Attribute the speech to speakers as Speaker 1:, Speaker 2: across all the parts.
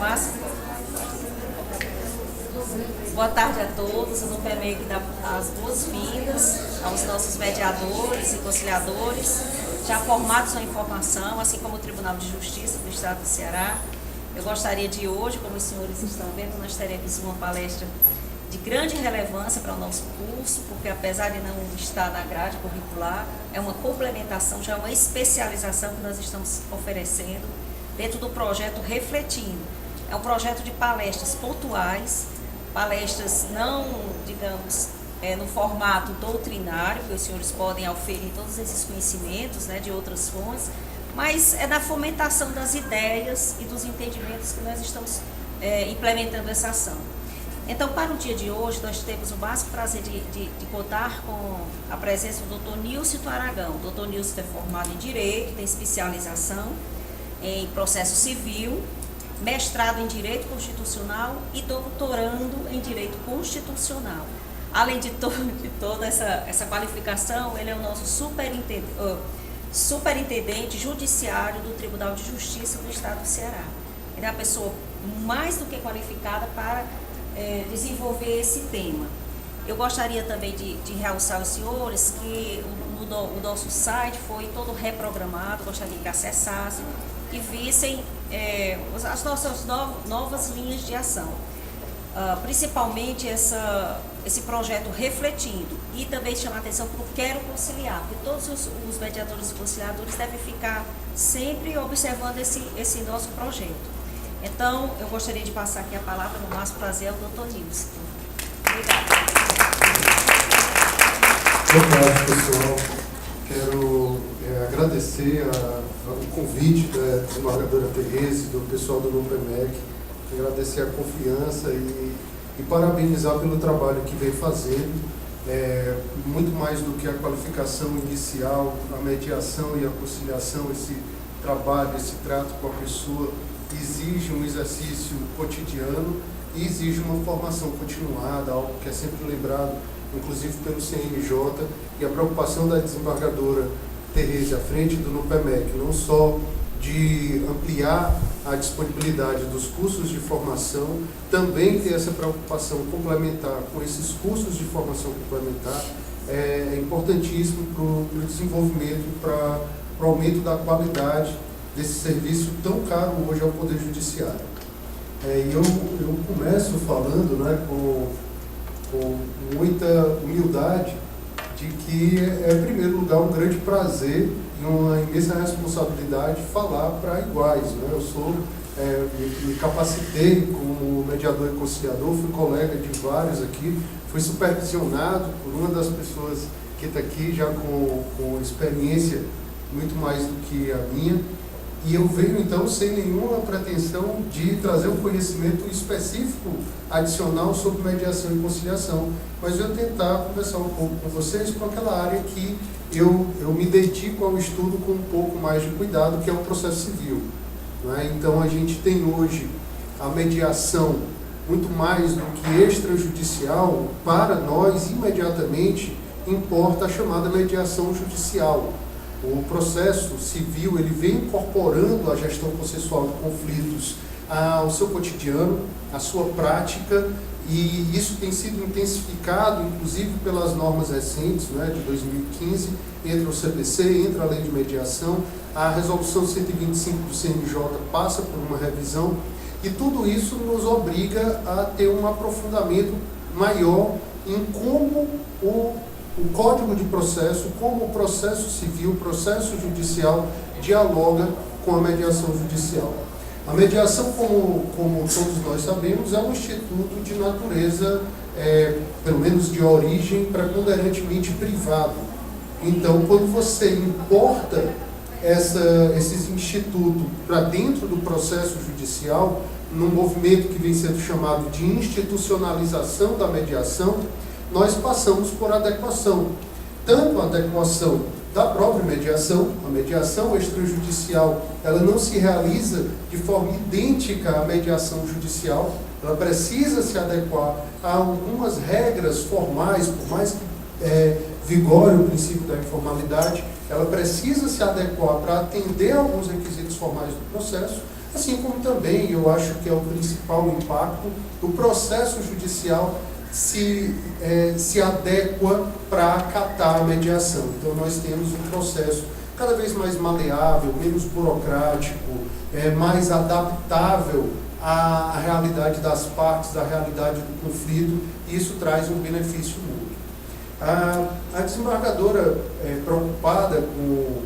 Speaker 1: Márcio. Boa tarde a todos. O NUPEMEC dá as boas-vindas aos nossos mediadores e conciliadores, já formados na informação, assim como o Tribunal de Justiça do Estado do Ceará. Eu gostaria de hoje, como os senhores estão vendo, nós teremos uma palestra de grande relevância para o nosso curso, porque apesar de não estar na grade curricular, é uma complementação, já uma especialização que nós estamos oferecendo dentro do projeto Refletindo. É um projeto de palestras pontuais, palestras não, digamos, no formato doutrinário, que os senhores podem auferir todos esses conhecimentos, né, de outras fontes, mas é na fomentação das ideias e dos entendimentos que nós estamos implementando essa ação. Então, para o dia de hoje, nós temos o máximo prazer de contar com a presença do Dr. Nilcito Aragão. O Dr. Nilcito é formado em Direito, tem especialização em Processo Civil, mestrado em Direito Constitucional e doutorando em Direito Constitucional. Além de toda essa qualificação, ele é o nosso superintendente judiciário do Tribunal de Justiça do Estado do Ceará. Ele é uma pessoa mais do que qualificada para desenvolver esse tema. Eu gostaria também de realçar aos senhores que o nosso site foi todo reprogramado, gostaria que acessassem e vissem as nossas novas linhas de ação. Principalmente esse projeto Refletindo, e também chamar a atenção para o Quero Conciliar, porque todos os mediadores e conciliadores devem ficar sempre observando esse nosso projeto. Então, eu gostaria de passar aqui a palavra, no máximo prazer, ao Dr. Nilcito. Obrigada.
Speaker 2: Boa tarde, pessoal. Quero agradecer o convite da desembargadora Tereza, do pessoal do NUPEMEC, agradecer a confiança e parabenizar pelo trabalho que vem fazendo. Muito mais do que a qualificação inicial, a mediação e a conciliação, esse trabalho, esse trato com a pessoa exige um exercício cotidiano e exige uma formação continuada, algo que é sempre lembrado, inclusive pelo CNJ, e a preocupação da desembargadora Tereza à frente do NUPEMEC, não só de ampliar a disponibilidade dos cursos de formação, também ter essa preocupação complementar com esses cursos de formação complementar, é importantíssimo para o desenvolvimento, para o aumento da qualidade desse serviço tão caro hoje ao Poder Judiciário. Eu começo falando, né, com muita humildade de que em primeiro lugar, um grande prazer e uma imensa responsabilidade falar para iguais. Né? Eu me capacitei como mediador e conciliador, fui colega de vários aqui, fui supervisionado por uma das pessoas que está aqui, já com experiência muito mais do que a minha. E eu venho, então, sem nenhuma pretensão de trazer um conhecimento específico adicional sobre mediação e conciliação, mas eu tentar conversar um pouco com vocês com aquela área que eu me dedico ao estudo com um pouco mais de cuidado, que é o processo civil. Né? Então, a gente tem hoje a mediação muito mais do que extrajudicial. Para nós, imediatamente, importa a chamada mediação judicial. O processo civil ele vem incorporando a gestão processual de conflitos ao seu cotidiano, à sua prática, e isso tem sido intensificado, inclusive pelas normas recentes, né, de 2015, entra o CPC, entra a Lei de Mediação, a Resolução 125 do CNJ passa por uma revisão, e tudo isso nos obriga a ter um aprofundamento maior em como o Código de Processo, como o processo civil, o processo judicial dialoga com a mediação judicial. A mediação, como todos nós sabemos, é um instituto de natureza, pelo menos de origem, preponderantemente privado. Então, quando você importa esses institutos para dentro do processo judicial, num movimento que vem sendo chamado de institucionalização da mediação, nós passamos por adequação, tanto a adequação da própria mediação, a mediação extrajudicial, ela não se realiza de forma idêntica à mediação judicial, ela precisa se adequar a algumas regras formais, por mais que vigore o princípio da informalidade, ela precisa se adequar para atender a alguns requisitos formais do processo, Assim como também, eu acho que é o principal impacto, o processo judicial se adequa para acatar a mediação. Então, nós temos um processo cada vez mais maleável, menos burocrático, mais adaptável à realidade das partes, à realidade do conflito, e isso traz um benefício mútuo. A desembargadora, preocupada com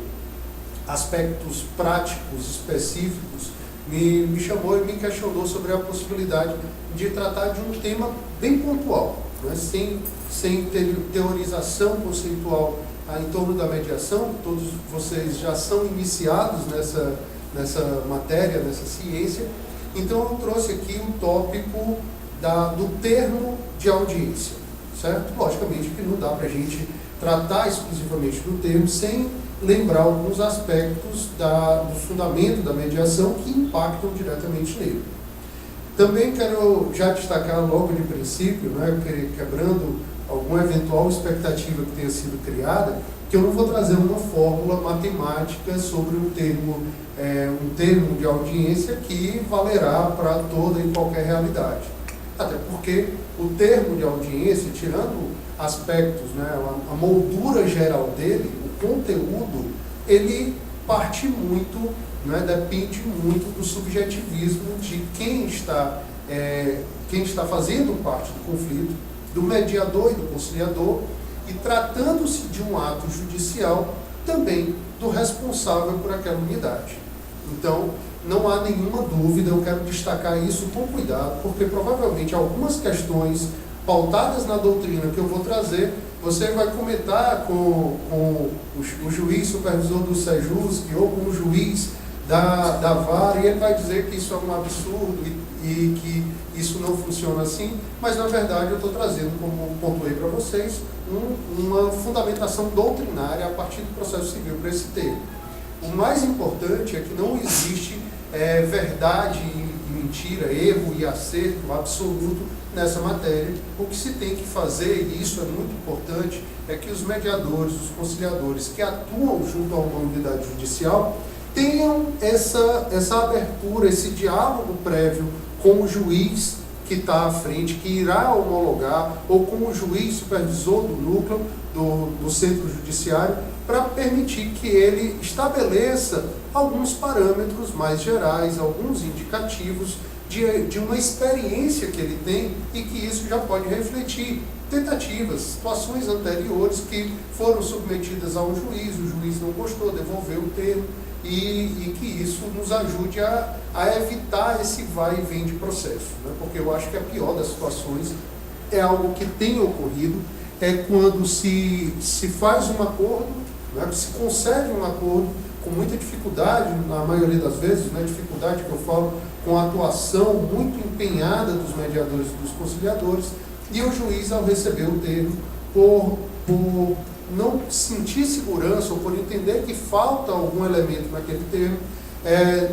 Speaker 2: aspectos práticos específicos, me chamou e me questionou sobre a possibilidade de tratar de um tema bem pontual, né? sem teorização conceitual em torno da mediação. Todos vocês já são iniciados nessa matéria, nessa ciência. Então eu trouxe aqui um tópico do termo de audiência, certo? Logicamente que não dá para a gente tratar exclusivamente do termo sem lembrar alguns aspectos do fundamento da mediação que impactam diretamente nele. Também quero já destacar logo de princípio, né, quebrando alguma eventual expectativa que tenha sido criada, que eu não vou trazer uma fórmula matemática sobre um termo de audiência que valerá para toda e qualquer realidade. Até porque o termo de audiência, tirando aspectos, né, a moldura geral dele, o conteúdo, ele parte muito, né, depende muito do subjetivismo de quem está fazendo parte do conflito, do mediador e do conciliador, e tratando-se de um ato judicial, também do responsável por aquela unidade. Então, não há nenhuma dúvida, eu quero destacar isso com cuidado, porque provavelmente algumas questões pautadas na doutrina que eu vou trazer, você vai comentar com o juiz supervisor do SEJUSC ou com o juiz da vara, e ele vai dizer que isso é um absurdo e que isso não funciona assim, mas na verdade eu estou trazendo, como pontuei para vocês, uma fundamentação doutrinária a partir do processo civil para esse termo. O mais importante é que não existe verdade e mentira, erro e acerto absoluto nessa matéria. O que se tem que fazer, e isso é muito importante, é que os mediadores, os conciliadores que atuam junto a uma unidade judicial tenham essa abertura, esse diálogo prévio com o juiz que está à frente, que irá homologar, ou com o juiz supervisor do núcleo, do centro judiciário, para permitir que ele estabeleça alguns parâmetros mais gerais, alguns indicativos de uma experiência que ele tem e que isso já pode refletir tentativas, situações anteriores que foram submetidas a um juiz, o juiz não gostou, devolveu o termo, e que isso nos ajude a evitar esse vai e vem de processo, né? Porque eu acho que a pior das situações é algo que tem ocorrido, é quando se faz um acordo, né, se concede um acordo com muita dificuldade, na maioria das vezes, né, dificuldade que eu falo, com a atuação muito empenhada dos mediadores e dos conciliadores, e o juiz, ao receber o termo, por não sentir segurança ou por entender que falta algum elemento naquele termo,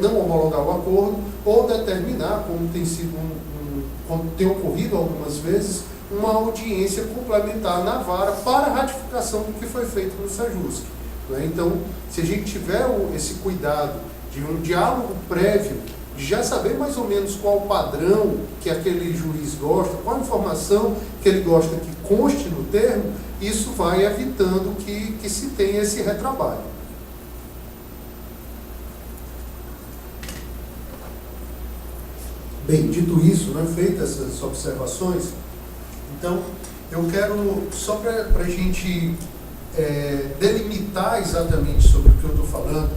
Speaker 2: não homologar o acordo ou determinar, como tem sido como tem ocorrido algumas vezes, uma audiência complementar na vara para a ratificação do que foi feito no SEJUSC. Né? Então, se a gente tiver esse cuidado de um diálogo prévio, de já saber mais ou menos qual o padrão que aquele juiz gosta, qual a informação que ele gosta que conste no termo, isso vai evitando que se tenha esse retrabalho. Bem, dito isso, né, feitas essas observações, então eu quero, só para a gente delimitar exatamente sobre o que eu estou falando,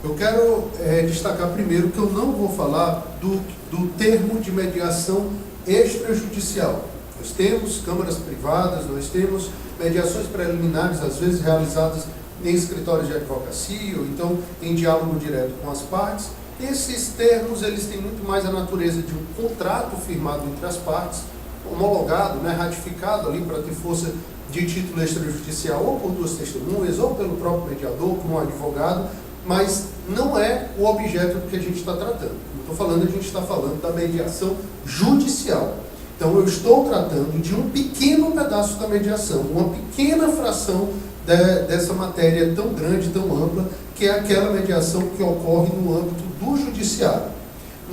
Speaker 2: eu quero destacar primeiro que eu não vou falar do termo de mediação extrajudicial. Nós temos câmaras privadas, nós temos mediações preliminares, às vezes realizadas em escritórios de advocacia, ou então em diálogo direto com as partes. Esses termos, eles têm muito mais a natureza de um contrato firmado entre as partes, homologado, né, ratificado ali para ter força de título extrajudicial, ou por duas testemunhas, ou pelo próprio mediador, como um advogado, mas não é o objeto do que a gente está tratando. Estou falando, a gente está falando da mediação judicial. Então, eu estou tratando de um pequeno pedaço da mediação, uma pequena fração dessa matéria tão grande, tão ampla, que é aquela mediação que ocorre no âmbito do judiciário.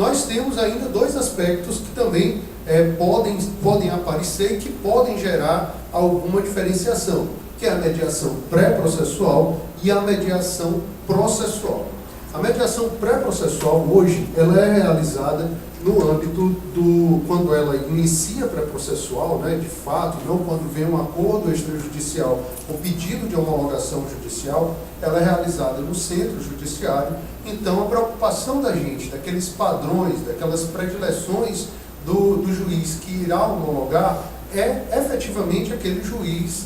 Speaker 2: nós temos ainda dois aspectos que também podem aparecer e que podem gerar alguma diferenciação, que é a mediação pré-processual e a mediação processual. A mediação pré-processual hoje, ela é realizada no âmbito quando ela inicia pré-processual, né, de fato, não quando vem um acordo extrajudicial ou pedido de homologação judicial, ela é realizada no centro judiciário. Então, a preocupação da gente, daqueles padrões, daquelas predileções do juiz que irá homologar, é efetivamente aquele juiz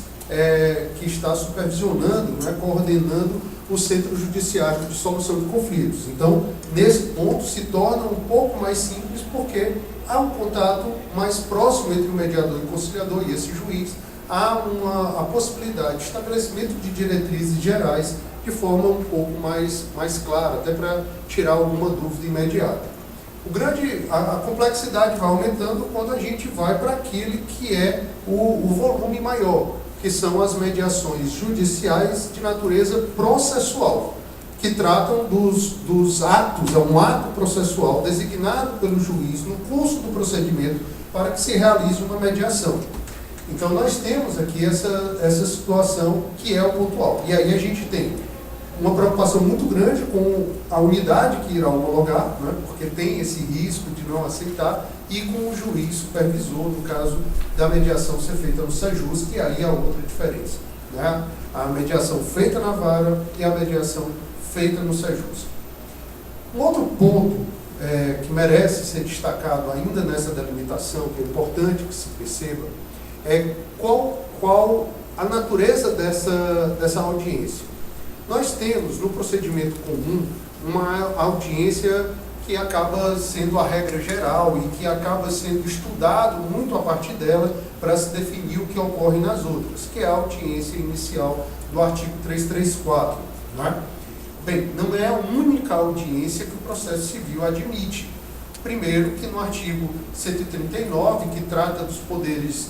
Speaker 2: que está supervisionando, né, coordenando o Centro Judiciário de Solução de Conflitos. Então, nesse ponto, se torna um pouco mais simples, porque há um contato mais próximo entre o mediador e o conciliador e esse juiz, há a possibilidade de estabelecimento de diretrizes gerais de forma um pouco mais clara, até para tirar alguma dúvida imediata. A complexidade vai aumentando quando a gente vai para aquele que é o volume maior, que são as mediações judiciais de natureza processual, que tratam dos atos, é um ato processual designado pelo juiz no curso do procedimento para que se realize uma mediação. Então, nós temos aqui essa situação que é o pontual. E aí a gente tem uma preocupação muito grande com a unidade que irá homologar, né, porque tem esse risco de não aceitar, e com o juiz supervisor, no caso da mediação ser feita no SEJUS, que aí há outra diferença, né? A mediação feita na vara e a mediação feita no SEJUS. Um outro ponto que merece ser destacado ainda nessa delimitação, que é importante que se perceba, é qual a natureza dessa audiência. Nós temos, no procedimento comum, uma audiência que acaba sendo a regra geral e que acaba sendo estudado muito a partir dela para se definir o que ocorre nas outras, que é a audiência inicial do artigo 334. Né? Bem, não é a única audiência que o processo civil admite. Primeiro, que no artigo 139, que trata dos poderes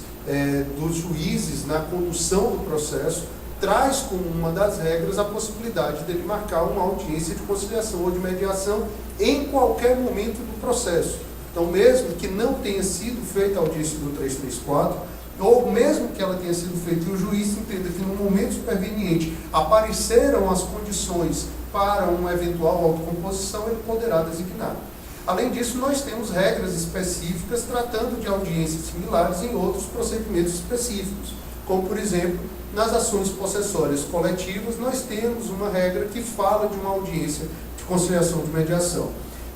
Speaker 2: dos juízes na condução do processo, traz como uma das regras a possibilidade dele marcar uma audiência de conciliação ou de mediação em qualquer momento do processo. Então, mesmo que não tenha sido feita a audiência do 334, ou mesmo que ela tenha sido feita e o juiz entenda que no momento superveniente apareceram as condições para uma eventual autocomposição, ele poderá designar. Além disso, nós temos regras específicas tratando de audiências similares em outros procedimentos específicos, como, por exemplo, nas ações possessórias coletivas, nós temos uma regra que fala de uma audiência de conciliação de mediação.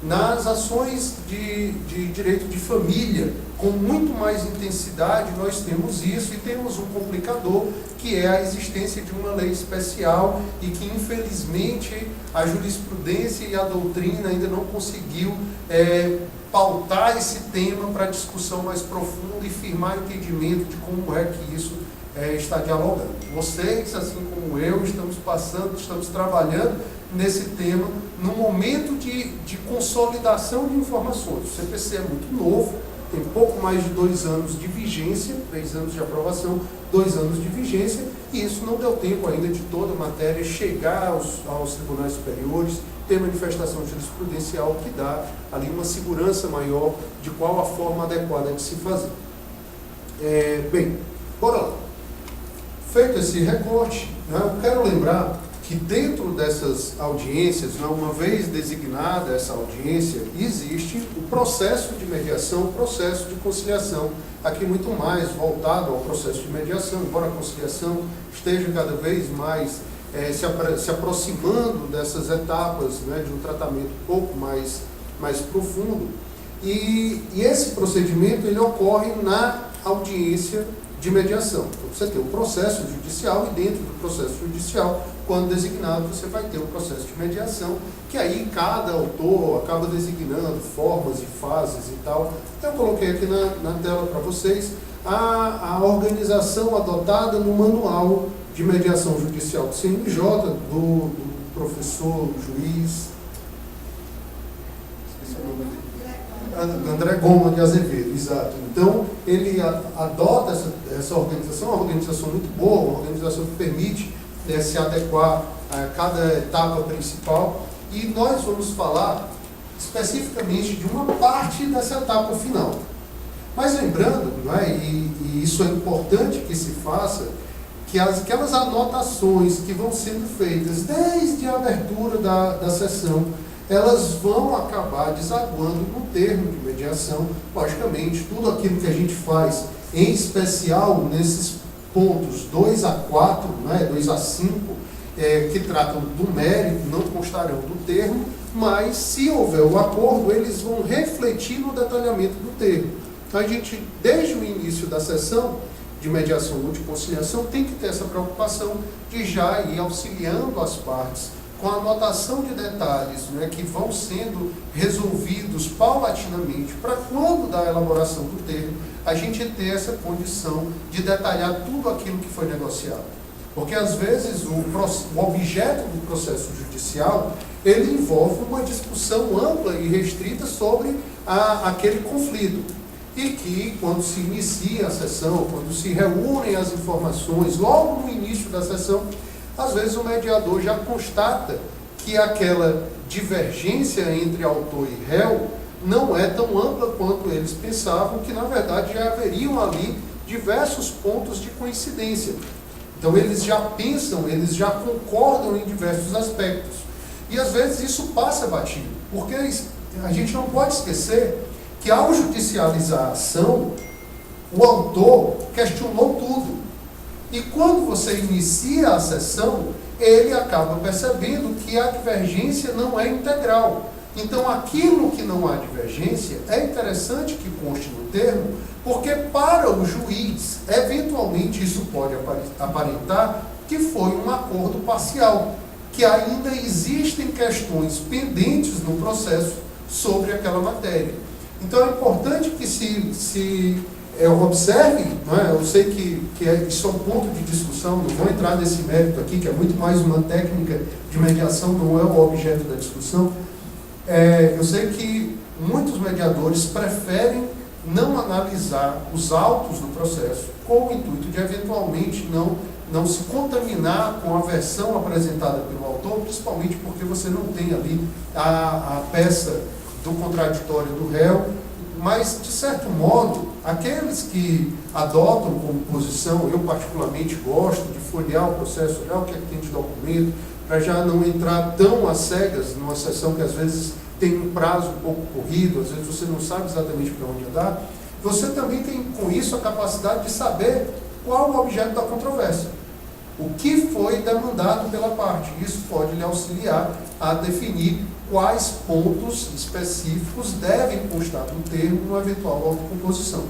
Speaker 2: Nas ações de direito de família, com muito mais intensidade, nós temos isso, e temos um complicador, que é a existência de uma lei especial e que, infelizmente, a jurisprudência e a doutrina ainda não conseguiu pautar esse tema para discussão mais profunda e firmar entendimento de como é que isso está dialogando. Vocês, assim como eu, estamos trabalhando nesse tema no momento de consolidação de informações. O CPC é muito novo, tem pouco mais de 2 anos de vigência, 3 anos de aprovação, 2 anos de vigência, e isso não deu tempo ainda de toda a matéria chegar aos tribunais superiores, ter manifestação jurisprudencial que dá ali uma segurança maior de qual a forma adequada de se fazer. Bem, bora lá. Feito esse recorte, né, eu quero lembrar que dentro dessas audiências, né, uma vez designada essa audiência, existe o processo de mediação, o processo de conciliação, aqui muito mais voltado ao processo de mediação, embora a conciliação esteja cada vez mais se aproximando dessas etapas, né, de um tratamento um pouco mais profundo, e esse procedimento ele ocorre na audiência de mediação. Então, você tem o processo judicial e dentro do processo judicial, quando designado, você vai ter o processo de mediação, que aí cada autor acaba designando formas e fases e tal. Então, eu coloquei aqui na tela para vocês a organização adotada no manual de mediação judicial do CNJ, do professor, juiz, esqueci o nome dele, André Goma de Azevedo, exato. Então, ele adota essa organização, uma organização muito boa, uma organização que permite se adequar a cada etapa principal, e nós vamos falar especificamente de uma parte dessa etapa final. Mas lembrando, não é, e isso é importante que se faça, que aquelas anotações que vão sendo feitas desde a abertura da sessão, elas vão acabar desaguando no termo de mediação. Logicamente, tudo aquilo que a gente faz, em especial nesses pontos 2 a 4, né, 2 a 5, que tratam do mérito, não constarão do termo, mas se houver o acordo, eles vão refletir no detalhamento do termo. Então a gente, desde o início da sessão de mediação ou de conciliação, tem que ter essa preocupação de já ir auxiliando as partes com a anotação de detalhes, né, que vão sendo resolvidos paulatinamente, para quando da elaboração do termo, a gente ter essa condição de detalhar tudo aquilo que foi negociado. Porque, às vezes, o objeto do processo judicial, ele envolve uma discussão ampla e restrita sobre aquele conflito. E que, quando se inicia a sessão, quando se reúnem as informações, logo no início da sessão, às vezes o mediador já constata que aquela divergência entre autor e réu não é tão ampla quanto eles pensavam, que na verdade já haveriam ali diversos pontos de coincidência. Então eles já pensam, eles já concordam em diversos aspectos. E às vezes isso passa batido, porque a gente não pode esquecer que ao judicializar a ação, o autor questionou tudo. E quando você inicia a sessão, ele acaba percebendo que a divergência não é integral. Então, aquilo que não há divergência, é interessante que conste no termo, porque para o juiz, eventualmente isso pode aparentar que foi um acordo parcial, que ainda existem questões pendentes no processo sobre aquela matéria. Então, é importante que se observe, não é? Eu sei que isso é um ponto de discussão, não vou entrar nesse mérito aqui, que é muito mais uma técnica de mediação, não é o objeto da discussão. Eu sei que muitos mediadores preferem não analisar os autos do processo, com o intuito de, eventualmente, não se contaminar com a versão apresentada pelo autor, principalmente porque você não tem ali a peça do contraditório do réu. Mas, de certo modo, aqueles que adotam como posição, eu particularmente gosto de folhear o processo, olhar o que é que tem de documento, para já não entrar tão às cegas numa sessão que às vezes tem um prazo um pouco corrido, às vezes você não sabe exatamente para onde andar. Você também tem com isso a capacidade de saber qual o objeto da controvérsia, o que foi demandado pela parte. Isso pode lhe auxiliar a definir quais pontos específicos devem constar no termo uma eventual autocomposição,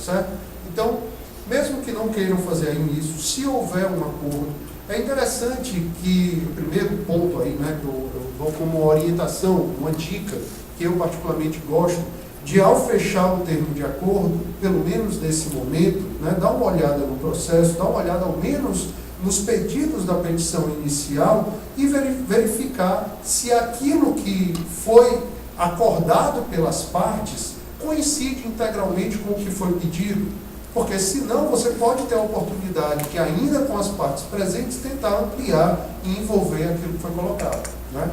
Speaker 2: certo? Então, mesmo que não queiram fazer aí isso, se houver um acordo, é interessante que, o primeiro ponto aí, né, que eu dou como orientação, uma dica, que eu particularmente gosto, de ao fechar o termo de acordo, pelo menos nesse momento, né, dar uma olhada no processo, dar uma olhada ao menos nos pedidos da petição inicial e verificar se aquilo que foi acordado pelas partes coincide integralmente com o que foi pedido, porque senão você pode ter a oportunidade de, ainda com as partes presentes, tentar ampliar e envolver aquilo que foi colocado, né?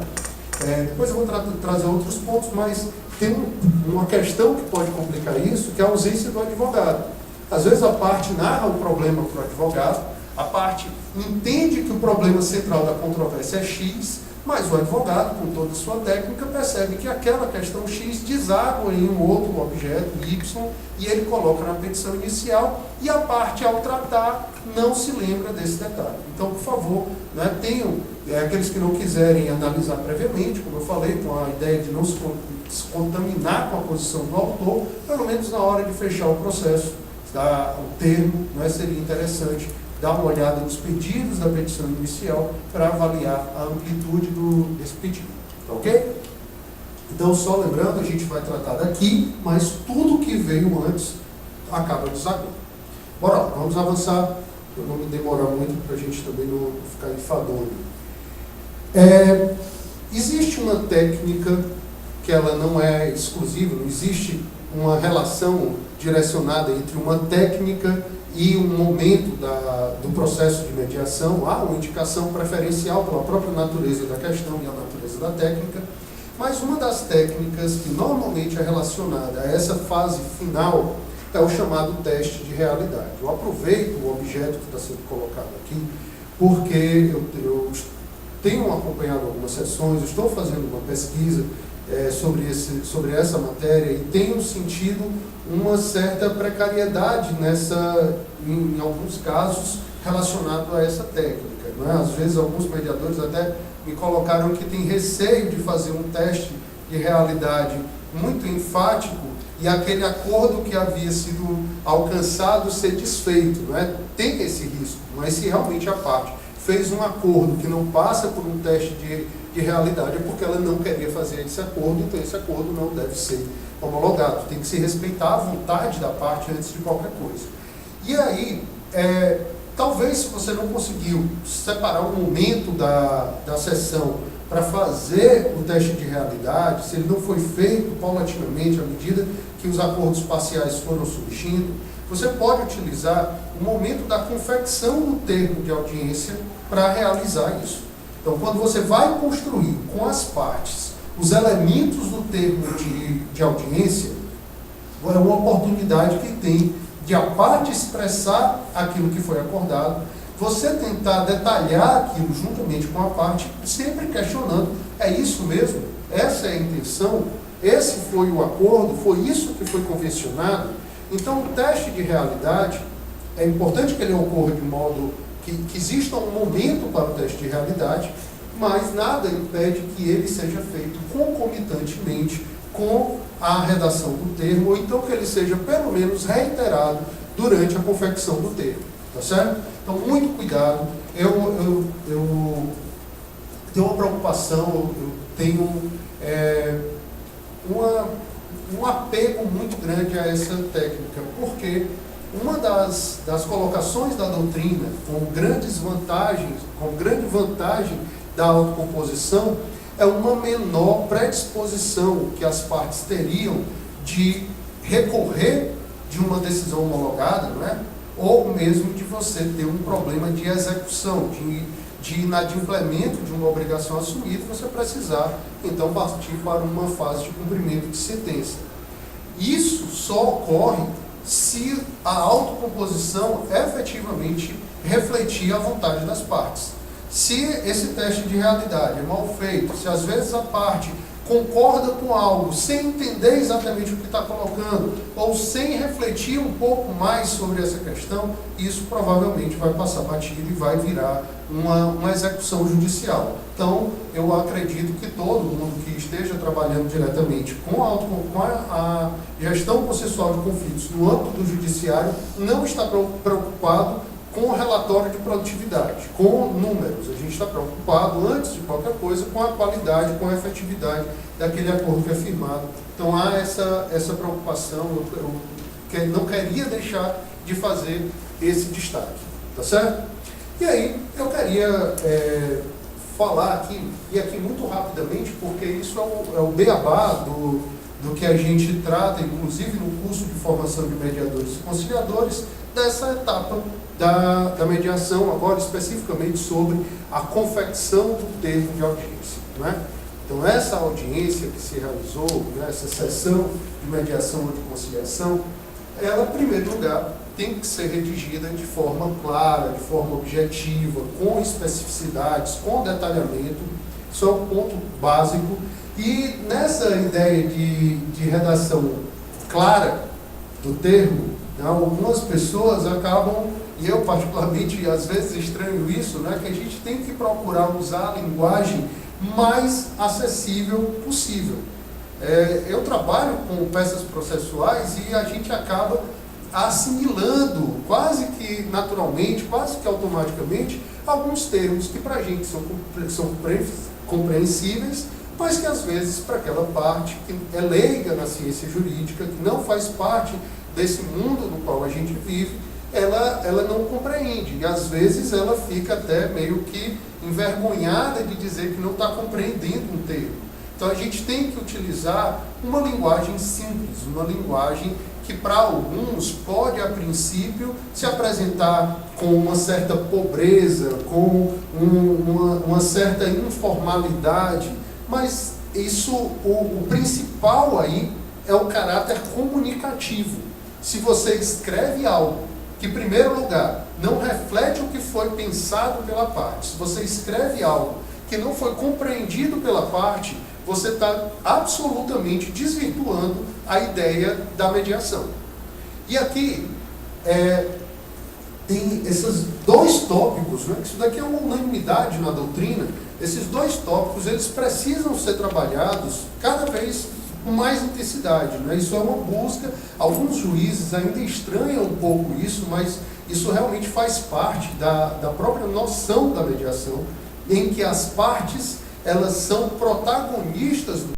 Speaker 2: Depois eu vou trazer outros pontos, mas tem uma questão que pode complicar isso, que é a ausência do advogado. Às vezes a parte narra o problema para o advogado, a parte entende que o problema central da controvérsia é X, mas o advogado, com toda a sua técnica, percebe que aquela questão X deságua em um outro objeto, Y, e ele coloca na petição inicial, e a parte, ao tratar, não se lembra desse detalhe. Então, por favor, né, tenham, aqueles que não quiserem analisar previamente, como eu falei, com a ideia de não se contaminar com a posição do autor, pelo menos na hora de fechar o processo, o termo, né, seria interessante dar uma olhada nos pedidos da petição inicial para avaliar a amplitude desse pedido, tá ok? Então, só lembrando, a gente vai tratar daqui, mas tudo que veio antes acaba desaguando. Bora lá, vamos avançar, para não me demorar muito, para a gente também não ficar enfadonho. Existe uma técnica que ela não é exclusiva, não existe uma relação direcionada entre uma técnica e um momento do processo de mediação. Há uma indicação preferencial pela própria natureza da questão e a natureza da técnica, Mas uma das técnicas que normalmente é relacionada a essa fase final é o chamado teste de realidade. Eu aproveito o objeto que está sendo colocado aqui, porque eu tenho acompanhado algumas sessões, estou fazendo uma pesquisa sobre essa matéria e tenho sentido uma certa precariedade em alguns casos relacionado a essa técnica. Não é? Às vezes alguns mediadores até me colocaram que tem receio de fazer um teste de realidade muito enfático e aquele acordo que havia sido alcançado ser desfeito. Não é? Tem esse risco, mas se realmente a parte fez um acordo que não passa por um teste de realidade, é porque ela não queria fazer esse acordo, então esse acordo não deve ser homologado. Tem que se respeitar a vontade da parte antes de qualquer coisa. E aí, talvez se você não conseguiu separar um momento da sessão para fazer o teste de realidade, se ele não foi feito paulatinamente à medida que os acordos parciais foram surgindo, você pode utilizar o momento da confecção do termo de audiência para realizar isso. Então, quando você vai construir com as partes os elementos do termo de audiência, é uma oportunidade que tem de a parte expressar aquilo que foi acordado, você tentar detalhar aquilo juntamente com a parte, sempre questionando, é isso mesmo? Essa é a intenção? Esse foi o acordo? Foi isso que foi convencionado? Então, o teste de realidade, é importante que ele ocorra de modo que exista um momento para o teste de realidade, mas nada impede que ele seja feito concomitantemente com a redação do termo, ou então que ele seja pelo menos reiterado durante a confecção do termo, tá certo? Então, muito cuidado. Eu tenho uma preocupação, eu tenho um apego muito grande a essa técnica, porque uma das colocações da doutrina com grande vantagem da autocomposição é uma menor predisposição que as partes teriam de recorrer de uma decisão homologada, não é? Ou mesmo de você ter um problema de execução, de inadimplemento de uma obrigação assumida, você precisar, então, partir para uma fase de cumprimento de sentença. Isso só ocorre se a autocomposição efetivamente refletir a vontade das partes. Se esse teste de realidade é mal feito, se às vezes a parte concorda com algo sem entender exatamente o que está colocando, ou sem refletir um pouco mais sobre essa questão, isso provavelmente vai passar batido e vai virar uma execução judicial. Então, eu acredito que todo mundo que esteja trabalhando diretamente com a gestão processual de conflitos no âmbito do judiciário não está preocupado com o relatório de produtividade, com números. A gente está preocupado, antes de qualquer coisa, com a qualidade, com a efetividade daquele acordo que é firmado. Então, há essa preocupação, eu não queria deixar de fazer esse destaque, tá certo? E aí, eu queria falar aqui, e aqui muito rapidamente, porque isso é o beabá do que a gente trata, inclusive no curso de formação de mediadores e conciliadores, dessa etapa da mediação, agora especificamente sobre a confecção do termo de audiência. Não é? Então, essa audiência que se realizou, né, essa sessão de mediação ou de conciliação, ela, em primeiro lugar, tem que ser redigida de forma clara, de forma objetiva, com especificidades, com detalhamento. Isso é um ponto básico. E nessa ideia de redação clara do termo, né, algumas pessoas acabam, e eu particularmente às vezes estranho isso, né, que a gente tem que procurar usar a linguagem mais acessível possível. Eu trabalho com peças processuais e a gente acaba assimilando quase que naturalmente, quase que automaticamente, alguns termos que para a gente são compreensíveis, mas que às vezes para aquela parte que é leiga na ciência jurídica, que não faz parte desse mundo no qual a gente vive, ela não compreende. E às vezes ela fica até meio que envergonhada de dizer que não está compreendendo um termo. Então a gente tem que utilizar uma linguagem simples, uma linguagem que para alguns pode a princípio se apresentar com uma certa pobreza, com uma certa informalidade, mas o principal aí é o caráter comunicativo. Se você escreve algo que, em primeiro lugar, não reflete o que foi pensado pela parte, se você escreve algo que não foi compreendido pela parte, você está absolutamente desvirtuando a ideia da mediação. E aqui tem esses dois tópicos, né? Isso daqui é uma unanimidade na doutrina. Esses dois tópicos, eles precisam ser trabalhados cada vez com mais intensidade, né? Isso é uma busca. Alguns juízes ainda estranham um pouco isso, mas isso realmente faz parte da própria noção da mediação, em que as partes, elas são protagonistas do